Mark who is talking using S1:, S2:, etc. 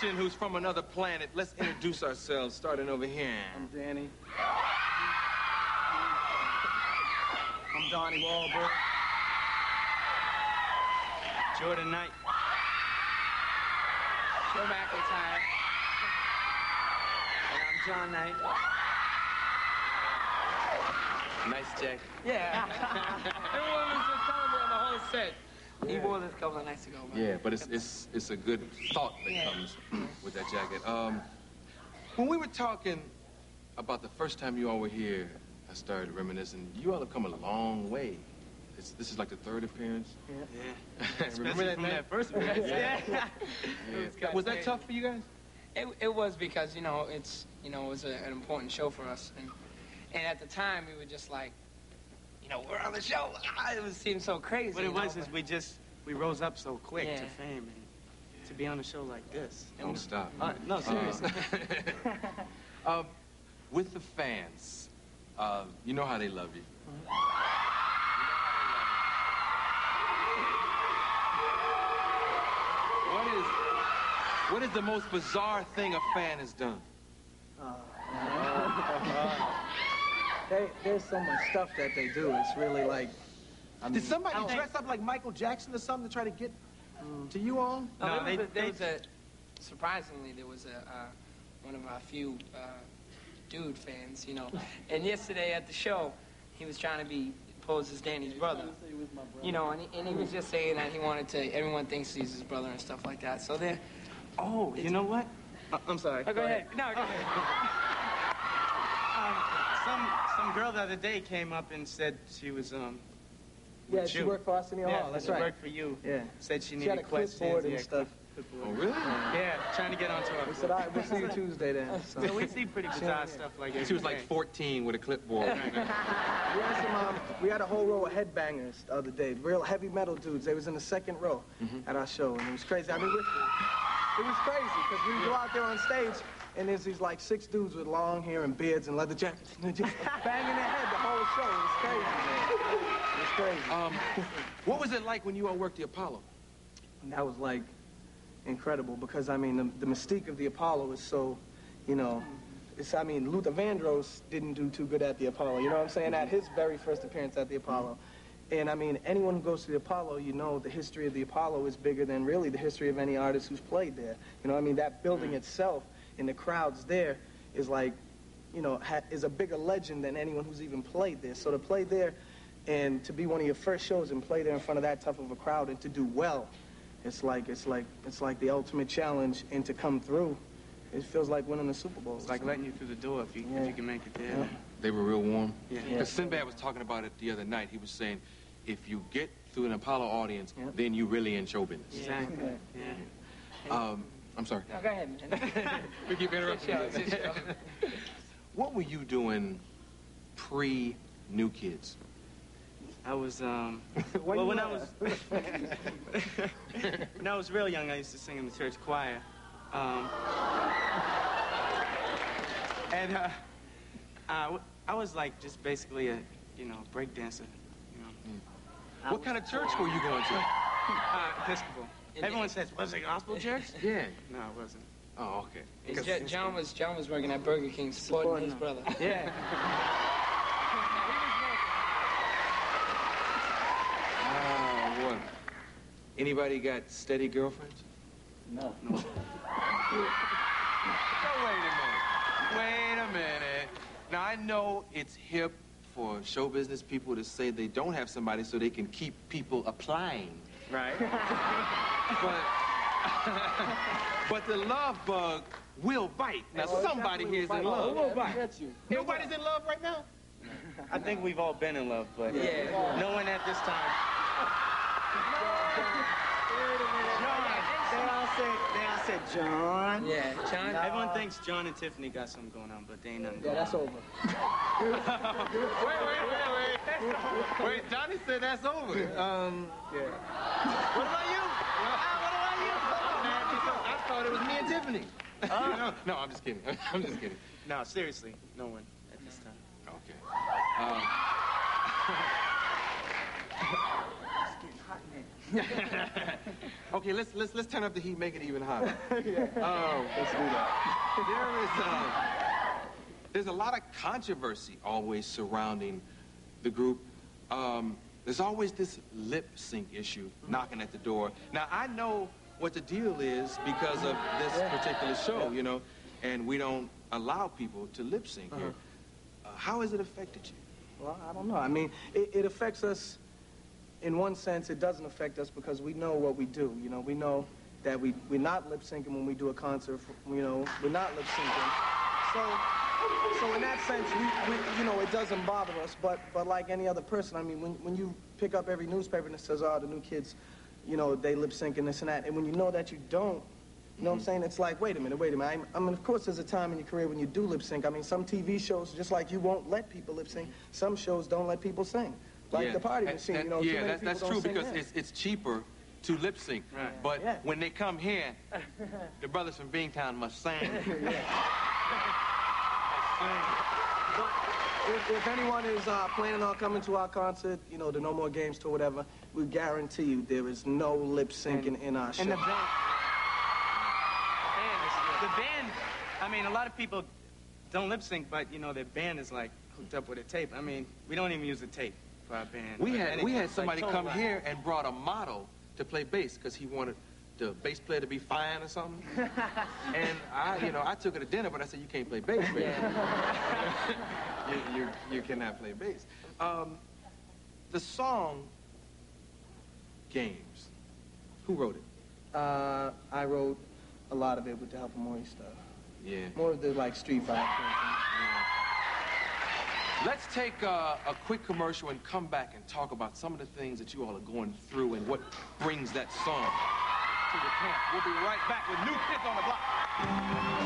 S1: Christian who's from another planet. Let's introduce ourselves, starting over here.
S2: I'm Danny. I'm Donnie Wahlberg.
S3: Jordan Knight.
S4: Joe McIntyre. And I'm John Knight.
S1: Nice jacket.
S4: Yeah. Everyone was just telling me on the whole set. He wore this a couple of nights ago, man.
S1: Yeah, but it's a good thought that comes with that jacket. When we were talking about the first time you all were here, I started reminiscing. You all have come a long way. This is like the third appearance.
S3: Yeah.
S1: Remember that,
S3: from
S1: night?
S3: that first appearance?
S4: Yeah.
S1: Was that tough for you guys?
S4: It was because, it was an important show for us. And at the time, we were just like, we're on the show. It seemed so crazy.
S3: What it was is we rose up so quick to fame and to be on a show like this.
S1: Don't stop.
S3: No, seriously.
S1: With the fans, you know how they love you. What is the most bizarre thing a fan has done?
S2: There's so much stuff that they do. It's really like...
S5: Did somebody dress up like Michael Jackson or something to try to get to you all?
S4: No, surprisingly, there was one of our few dude fans, And yesterday at the show, he was trying to pose as Danny's brother. And he was just saying that he wanted to, everyone thinks he's his brother and stuff like that. So they're...
S3: Oh, you know what? I'm sorry.
S4: Oh, go ahead. No, go ahead.
S3: Some girl the other day came up and said she was,
S2: Yeah, she worked for Arsenio Hall, that's right.
S3: She worked for you.
S2: Yeah.
S3: Said she
S2: She had
S3: needed
S2: a
S3: questions.
S2: clipboard and stuff.
S1: Oh, really?
S3: Yeah, trying to get onto her.
S2: We said, all right, we'll see you Tuesday then.
S3: So we see pretty bizarre stuff like that.
S1: She was like 14 with a clipboard.
S2: We had a whole row of headbangers the other day, real heavy metal dudes. They was in the second row at our show, and it was crazy. I mean, it was crazy, because we would go out there on stage, and there's these like 6 dudes with long hair and beards and leather jackets, and they're just banging their head the whole show. It was crazy, man. It was crazy.
S1: What was it like when you all worked the Apollo?
S2: That was like incredible, because I mean the mystique of the Apollo is so, Luther Vandross didn't do too good at the Apollo, you know what I'm saying? At his very first appearance at the Apollo. And I mean, anyone who goes to the Apollo, the history of the Apollo is bigger than really the history of any artist who's played there. That building itself and the crowds there is like, is a bigger legend than anyone who's even played there. So to play there and to be one of your first shows and play there in front of that tough of a crowd and to do well, it's like the ultimate challenge, and to come through, it feels like winning the Super Bowl.
S3: It's like letting you through the door if you can make it there.
S2: Yeah.
S1: They were real warm?
S3: Yeah.
S1: Because Sinbad was talking about it the other night. He was saying, if you get through an Apollo audience, then you really in show business.
S3: Exactly.
S1: Yeah. I'm sorry.
S4: No, go ahead, man.
S1: We keep interrupting. What were you doing pre-New Kids?
S3: I was, when I was real young, I used to sing in the church choir. I was like just basically a, break dancer.
S1: What kind of church were you going to?
S3: Episcopal. Everyone says, was it gospel church?
S1: Yeah.
S3: No, it wasn't.
S1: Oh, okay.
S4: John was working at Burger King supporting his brother.
S3: Yeah.
S1: Boy. Anybody got steady girlfriends?
S2: No.
S1: Oh, wait a minute. Now, I know it's hip for show business people to say they don't have somebody so they can keep people applying.
S3: Right.
S1: But the love bug will bite. Now, somebody here is in love. Nobody's in love right now?
S3: I think we've all been in love, but no one at this time. They all said John.
S4: Yeah, John.
S3: Everyone thinks John and Tiffany got something going on, but they ain't nothing going
S2: that's over.
S1: Wait, Johnny said that's over.
S2: Yeah.
S1: What about you? What about you? I thought it was me and Tiffany. No, I'm just kidding. I'm just kidding.
S3: No, seriously, no one at this time.
S1: Okay.
S2: It's getting hot in
S1: Okay, let's turn up the heat, make it even hotter.
S2: Let's do that.
S1: There's a lot of controversy always surrounding the group. There's always this lip sync issue knocking at the door. Now, I know what the deal is because of this particular show, you know, and we don't allow people to lip sync here. How has it affected you?
S2: Well, I don't know. I mean, it affects us in one sense. It doesn't affect us because we know what we do. You know, we know that we're not lip syncing when we do a concert. You know, we're not lip syncing. So in that sense, we you know, it doesn't bother us. But like any other person, I mean, when you pick up every newspaper and it says, oh, the new kids, you know, they lip sync and this and that, and when you know that you don't, you know what I'm saying? It's like, wait a minute. I mean, of course, there's a time in your career when you do lip sync. I mean, some TV shows, just like you won't let people lip sync, some shows don't let people sing. Like the Party Machine, you know.
S1: Yeah, that's true because it's cheaper to lip sync. Right. But when they come here, the brothers from Bingtown must sing.
S2: If anyone is planning on coming to our concert, you know, the No More Games tour, whatever, we guarantee you there is no lip syncing in our show.
S3: And the band, I mean, a lot of people don't lip sync, but, you know, their band is, like, hooked up with a tape. I mean, we don't even use a tape for our band.
S1: We had somebody come here and brought a model to play bass because he wanted the bass player to be fine or something. And I took her to dinner, but I said, you can't play bass, baby. you cannot play bass. The song Games, who wrote it?
S2: I wrote a lot of it with the help of Maurice stuff.
S1: Yeah.
S2: More of the, like, street vibe.
S1: Let's take a quick commercial and come back and talk about some of the things that you all are going through and what brings that song to the camp. We'll be right back with New Kids on the Block.